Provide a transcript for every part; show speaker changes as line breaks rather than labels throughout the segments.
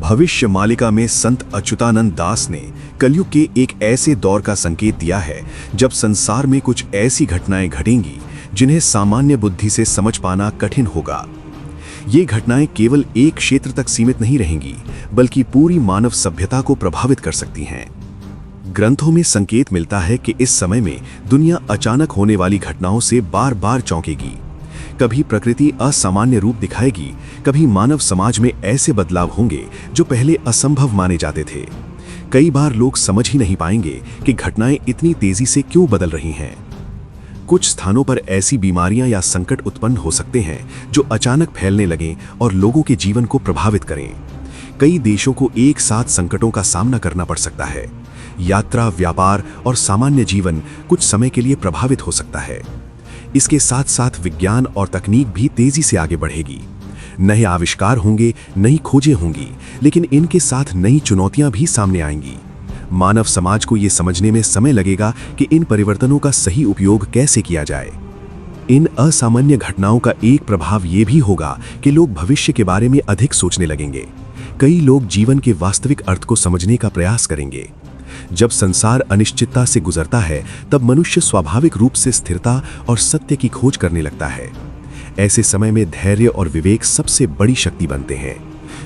भविष्य मालिका में संत अच्युतानंद दास ने कलयुग के एक ऐसे दौर का संकेत दिया है जब संसार में कुछ ऐसी घटनाएं घटेंगी जिन्हें सामान्य बुद्धि से समझ पाना कठिन होगा। ये घटनाएं केवल एक क्षेत्र तक सीमित नहीं रहेंगी, बल्कि पूरी मानव सभ्यता को प्रभावित कर सकती हैं। ग्रंथों में संकेत मिलता है कि इस समय में दुनिया अचानक होने वाली घटनाओं से बार बार चौंकेगी। कभी प्रकृति असामान्य रूप दिखाएगी, कभी मानव समाज में ऐसे बदलाव होंगे जो पहले असंभव माने जाते थे। कई बार लोग समझ ही नहीं पाएंगे कि घटनाएं इतनी तेजी से क्यों बदल रही हैं। कुछ स्थानों पर ऐसी बीमारियां या संकट उत्पन्न हो सकते हैं जो अचानक फैलने लगें और लोगों के जीवन को प्रभावित करें। कई देशों को एक साथ संकटों का सामना करना पड़ सकता है। यात्रा, व्यापार और सामान्य जीवन कुछ समय के लिए प्रभावित हो सकता है। इसके साथ साथ विज्ञान और तकनीक भी तेजी से आगे बढ़ेगी। नए आविष्कार होंगे, नई खोजें होंगी, लेकिन इनके साथ नई चुनौतियां भी सामने आएंगी। मानव समाज को यह समझने में समय लगेगा कि इन परिवर्तनों का सही उपयोग कैसे किया जाए। इन असामान्य घटनाओं का एक प्रभाव यह भी होगा कि लोग भविष्य के बारे में अधिक सोचने लगेंगे। कई लोग जीवन के वास्तविक अर्थ को समझने का प्रयास करेंगे। जब संसार अनिश्चितता से गुजरता है, तब मनुष्य स्वाभाविक रूप से स्थिरता और सत्य की खोज करने लगता है। ऐसे समय में धैर्य और विवेक सबसे बड़ी शक्ति बनते हैं।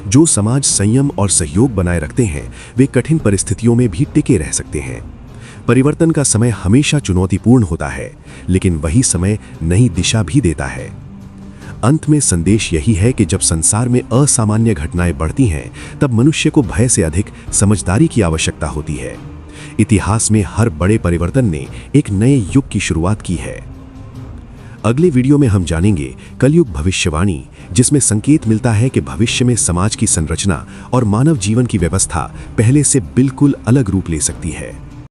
जो समाज संयम और सहयोग बनाए रखते हैं, वे कठिन परिस्थितियों में भी टिके रह सकते हैं। परिवर्तन का समय हमेशा चुनौतीपूर्ण होता है, लेकिन वही समय नई दिशा भी देता है। अंत में संदेश यही है कि जब संसार में असामान्य घटनाएं बढ़ती हैं, तब मनुष्य को भय से अधिक समझदारी की आवश्यकता होती है। इतिहास में हर बड़े परिवर्तन ने एक नए युग की शुरुआत की है। अगले वीडियो में हम जानेंगे कलयुग भविष्यवाणी, जिसमें संकेत मिलता है कि भविष्य में समाज की संरचना और मानव जीवन की व्यवस्था पहले से बिल्कुल अलग रूप ले सकती है।